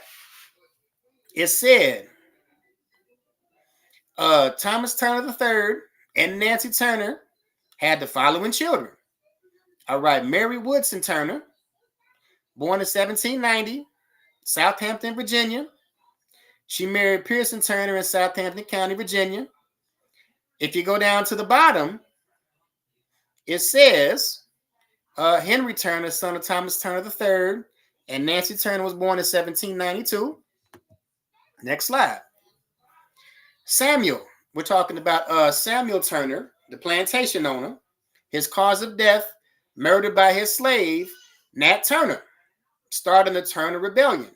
It said Thomas Turner III and Nancy Turner had the following children. All right. Mary Woodson Turner, born in 1790, Southampton, Virginia. She married Pearson Turner in Southampton County, Virginia. If you go down to the bottom, it says Henry Turner, son of Thomas Turner III, and Nancy Turner was born in 1792. Next slide. Samuel. We're talking about Samuel Turner, the plantation owner. His cause of death, murdered by his slave, Nat Turner, starting the Turner Rebellion.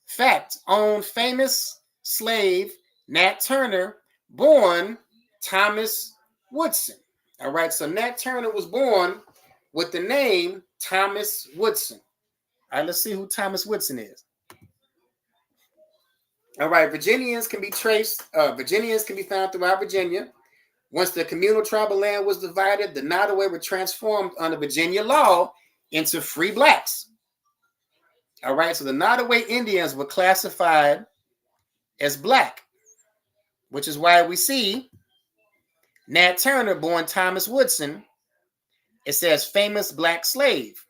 Fact, owned famous slave Nat Turner, born Thomas Woodson. All right, so Nat Turner was born with the name Thomas Woodson. All right, let's see who Thomas Woodson is. All right, Virginians can be traced. Virginians can be found throughout Virginia. Once the communal tribal land was divided, the Nottoway were transformed under Virginia law into free blacks. All right, so the Nottoway Indians were classified as black, which is why we see Nat Turner, born Thomas Woodson. It says famous black slave.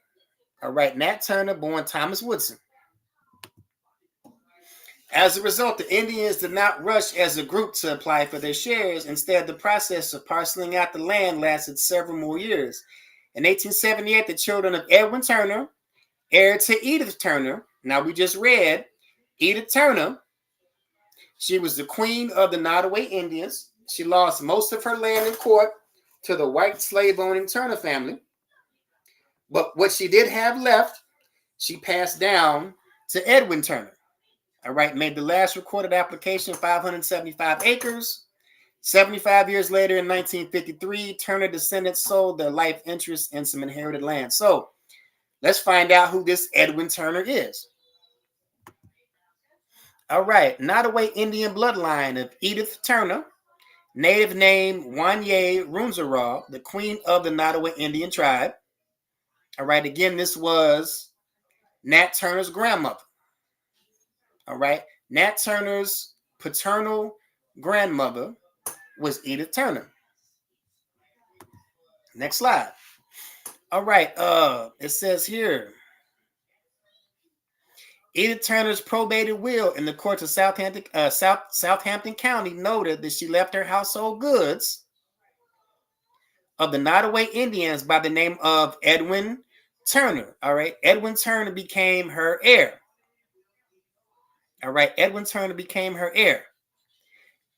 All right, Nat Turner, born Thomas Woodson. As a result, the Indians did not rush as a group to apply for their shares. Instead, the process of parceling out the land lasted several more years. In 1878, the children of Edwin Turner, heir to Edith Turner. Now, we just read Edith Turner. She was the queen of the Nottoway Indians. She lost most of her land in court to the white slave-owning Turner family. But what she did have left, she passed down to Edwin Turner. All right, made the last recorded application, 575 acres. 75 years later, in 1953, Turner descendants sold their life interest in some inherited land. So let's find out who this Edwin Turner is. All right, Nottoway Indian bloodline of Edith Turner, native name Wanye Runzaraw, the queen of the Nottoway Indian tribe. All right, again, this was Nat Turner's grandmother. All right, Nat Turner's paternal grandmother was Edith Turner. Next slide. All right, it says here, Edith Turner's probated will in the courts of Southampton County noted that she left her household goods of the Nottoway Indians by the name of Edwin Turner. All right, Edwin Turner became her heir. All right, Edwin Turner became her heir.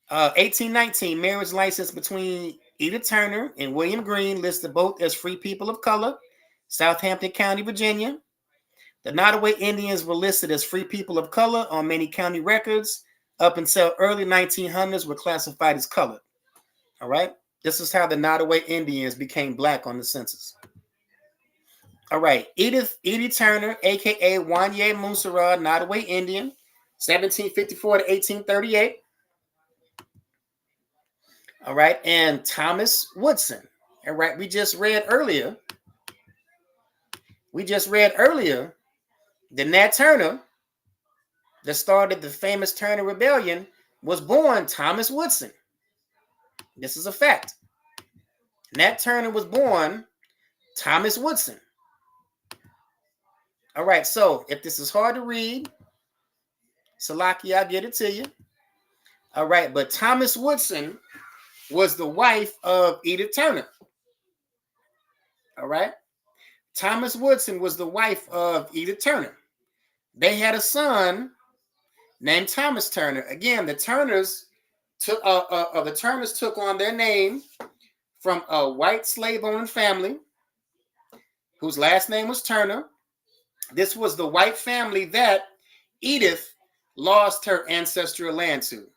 1819, marriage license between Edith Turner and William Green, listed both as free people of color, Southampton County, Virginia. The Nottoway Indians were listed as free people of color on many county records. Up until early 1900s, were classified as colored. All right, this is how the Nottoway Indians became black on the census. All right, Edie Turner, aka Wanye Munsara, Nottoway Indian, 1754 to 1838. All right, and Thomas Woodson. All right, we just read earlier that Nat Turner, that started the famous Turner Rebellion, was born Thomas Woodson. This is a fact. Nat Turner was born Thomas Woodson. All right, so if this is hard to read, Salaki, I'll get it to you. All right, but Thomas Woodson was the wife of Edith Turner. All right, Thomas Woodson was the wife of Edith Turner. They had a son named Thomas Turner. Again, the Turners took on their name from a white slave-owning family whose last name was Turner. This was the white family that Edith lost her ancestral land to.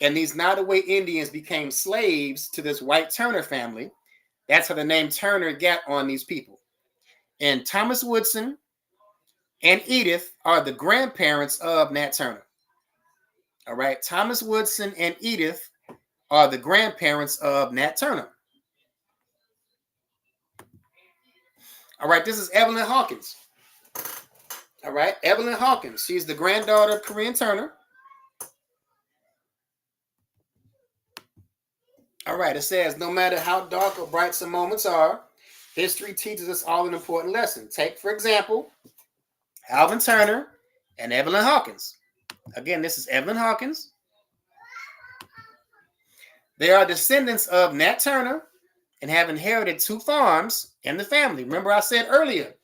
And these Nottoway Indians became slaves to this white Turner family. That's how the name Turner got on these people. And Thomas Woodson and Edith are the grandparents of Nat Turner. All right, Thomas Woodson and Edith are the grandparents of Nat Turner. All right, this is Evelyn Hawkins. All right, Evelyn Hawkins. She's the granddaughter of Korean Turner. All right, it says, no matter how dark or bright some moments are, history teaches us all an important lesson. Take, for example, Alvin Turner and Evelyn Hawkins. Again, this is Evelyn Hawkins. They are descendants of Nat Turner, and have inherited 2 farms in the family. Remember I said earlier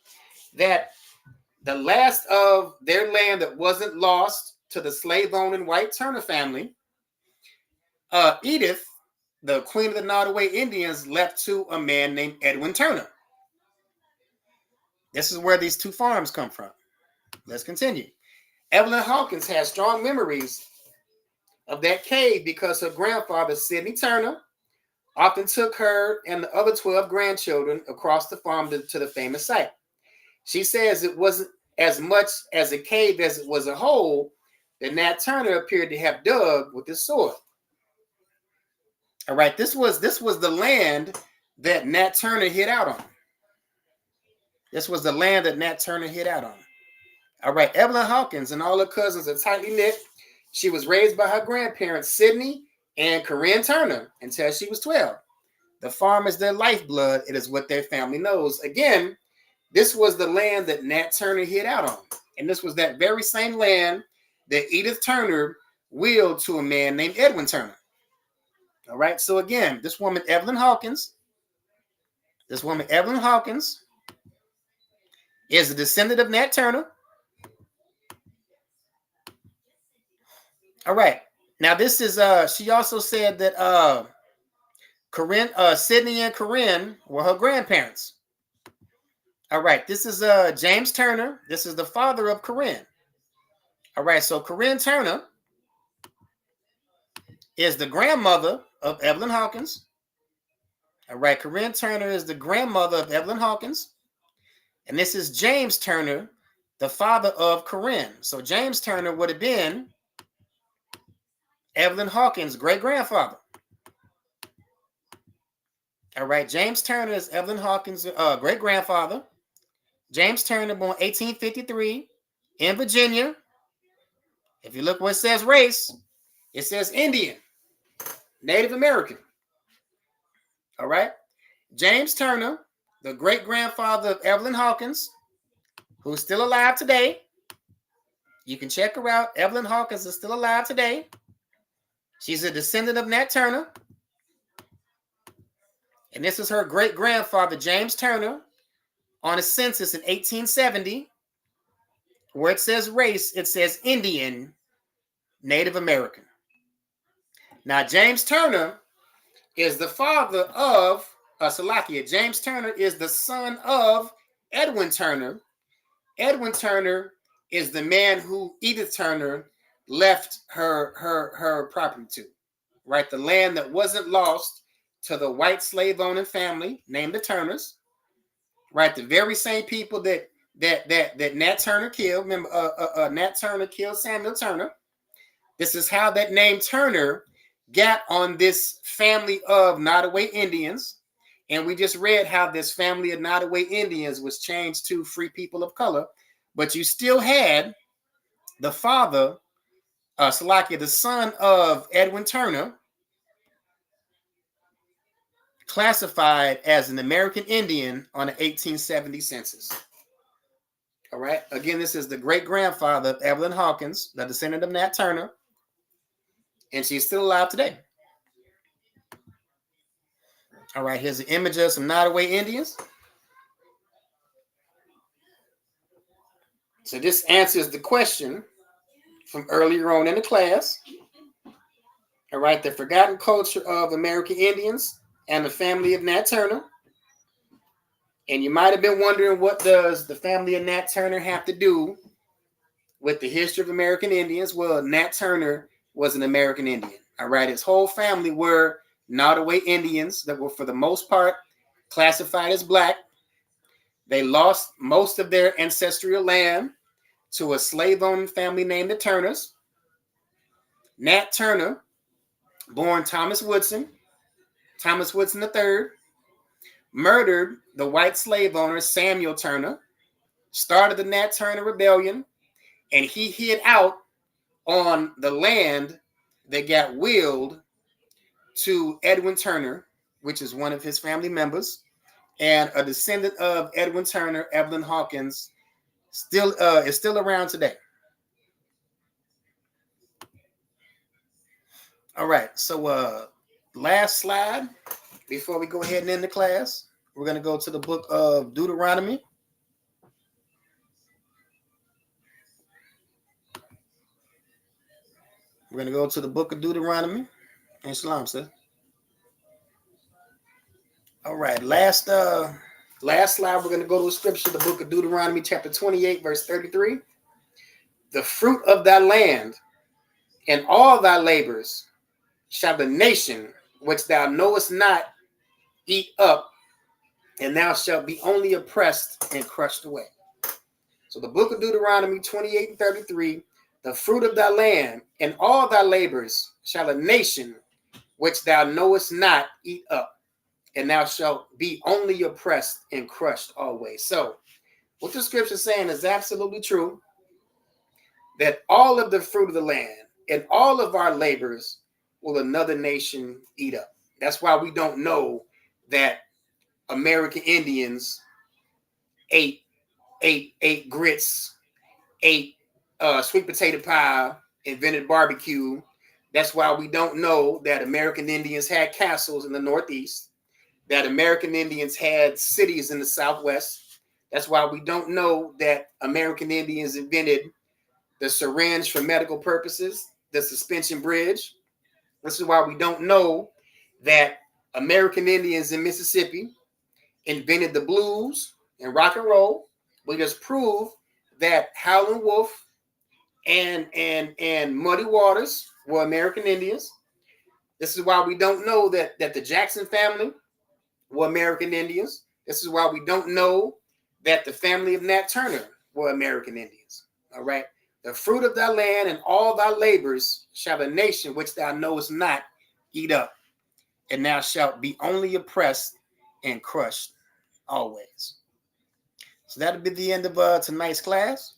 that the last of their land that wasn't lost to the slave-owning white Turner family, Edith, the queen of the Nottoway Indians, left to a man named Edwin Turner. This is where these 2 farms come from. Let's continue. Evelyn Hawkins has strong memories of that cave because her grandfather, Sidney Turner, often took her and the other 12 grandchildren across the farm to the famous site. She says it wasn't as much as a cave as it was a hole that Nat Turner appeared to have dug with his sword. All right, this was the land that Nat Turner hit out on. This was the land that Nat Turner hit out on. All right, Evelyn Hawkins and all her cousins are tightly knit. She was raised by her grandparents, Sidney and Corinne Turner, until she was 12. The farm is their lifeblood. It is what their family knows. Again, this was the land that Nat Turner hit out on. And this was that very same land that Edith Turner willed to a man named Edwin Turner. All right, so again, this woman, Evelyn Hawkins, is a descendant of Nat Turner. All right, now this is, she also said that Sidney and Corinne were her grandparents. All right, this is James Turner. This is the father of Corinne. All right, so Corinne Turner is the grandmother of Evelyn Hawkins. All right, Corinne Turner is the grandmother of Evelyn Hawkins. And this is James Turner, the father of Corinne. So James Turner would have been Evelyn Hawkins' great-grandfather. All right, James Turner is Evelyn Hawkins' great-grandfather. James Turner, born 1853 in Virginia. If you look where it says race, it says Indian, Native American. All right, James Turner, the great-grandfather of Evelyn Hawkins, who's still alive today. You can check her out. Evelyn Hawkins is still alive today. She's a descendant of Nat Turner. And this is her great-grandfather, James Turner, on a census in 1870, where it says race, it says Indian, Native American. Now, James Turner is the father of Salakia. James Turner is the son of Edwin Turner. Edwin Turner is the man who Edith Turner left her property to, right? The land that wasn't lost to the white slave-owning family named the Turners, right? The very same people that Nat Turner killed. Remember, Nat Turner killed Samuel Turner. This is how that name Turner got on this family of Nottoway Indians. And we just read how this family of Nottoway Indians was changed to free people of color. But you still had the father, Salakia, the son of Edwin Turner, classified as an American Indian on the 1870 census. All right. Again, this is the great-grandfather of Evelyn Hawkins, the descendant of Nat Turner. And she's still alive today. All right. Here's an image of some Nottoway Indians. So this answers the question from earlier on in the class. All right. The forgotten culture of American Indians and the family of Nat Turner. And you might have been wondering, what does the family of Nat Turner have to do with the history of American Indians? Well, Nat Turner was an American Indian. All right. His whole family were Nottoway Indians that were, for the most part, classified as black. They lost most of their ancestral land to a slave-owning family named the Turners. Nat Turner, born Thomas Woodson III, murdered the white slave owner Samuel Turner, started the Nat Turner Rebellion, and he hid out on the land that got willed to Edwin Turner, which is one of his family members, and a descendant of Edwin Turner, Evelyn Hawkins, is still around today. All right, so last slide before we go ahead and end the class, we're going to go to the book of Deuteronomy. We're going to go to the book of Deuteronomy. And Shalom, sir. All right, last slide, we're going to go to a scripture, the book of Deuteronomy, chapter 28, verse 33. The fruit of thy land and all thy labors shall the nation which thou knowest not eat up, and thou shalt be only oppressed and crushed away. So the book of Deuteronomy 28 and 33, the fruit of thy land and all thy labors shall a nation which thou knowest not eat up, and thou shalt be only oppressed and crushed always. So what the scripture is saying is absolutely true, that all of the fruit of the land and all of our labors will another nation eat up. That's why we don't know that American Indians ate grits, ate sweet potato pie, invented barbecue. That's why we don't know that American Indians had castles in the Northeast, that American Indians had cities in the Southwest. That's why we don't know that American Indians invented the syringe for medical purposes, the suspension bridge. This is why we don't know that American Indians in Mississippi invented the blues and rock and roll. We just prove that Howlin' Wolf and Muddy Waters were American Indians. This is why we don't know that the Jackson family were American Indians. This is why we don't know that the family of Nat Turner were American Indians. All right. The fruit of thy land and all thy labors shall the nation which thou knowest not eat up, and thou shalt be only oppressed and crushed always. So that'll be the end of tonight's class.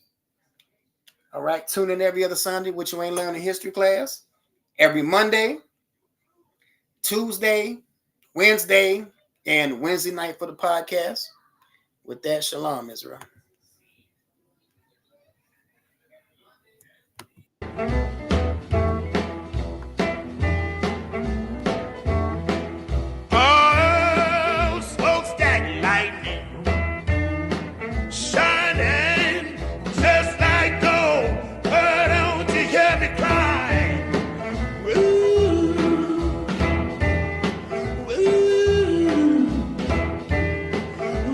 All right. Tune in every other Sunday, which you ain't learning history class. Every Monday, Tuesday, Wednesday, and Wednesday night for the podcast. With that, shalom, Israel. Oh, smokestack lightning, shining just like gold. But don't you hear me cry? Woo, woo,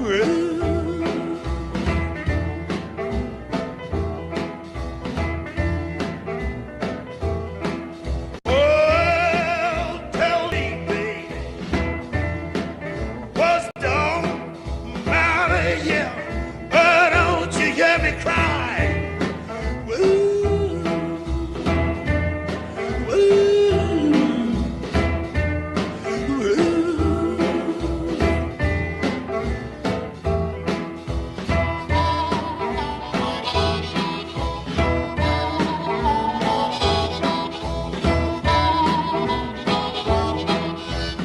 woo. Oh, tell me, baby, what's don't matter, yeah, but don't you hear me cry? Woo, woo, woo.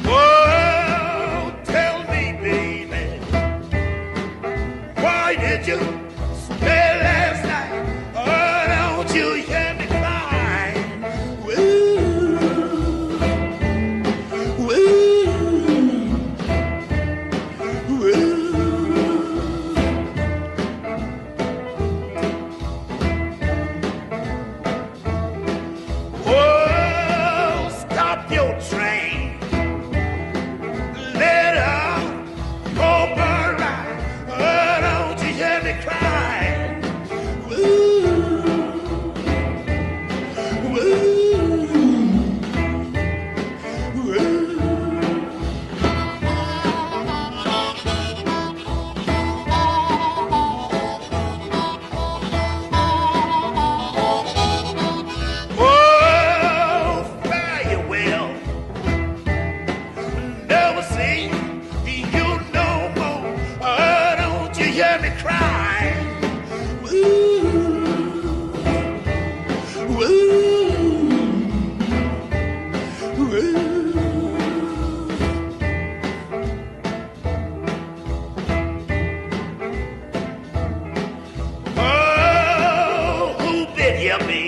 Oh, tell me, baby, why did you stay last night? Oh, don't you hear me cry? Woo, woo, woo. Oh, stop your train. Let her go burn right. Oh, don't you hear me cry? Woo, woo, woo. Oh, fire will never see you no more. Oh, don't you hear me cry? Woo, woo, woo. Oh, who bid hear me?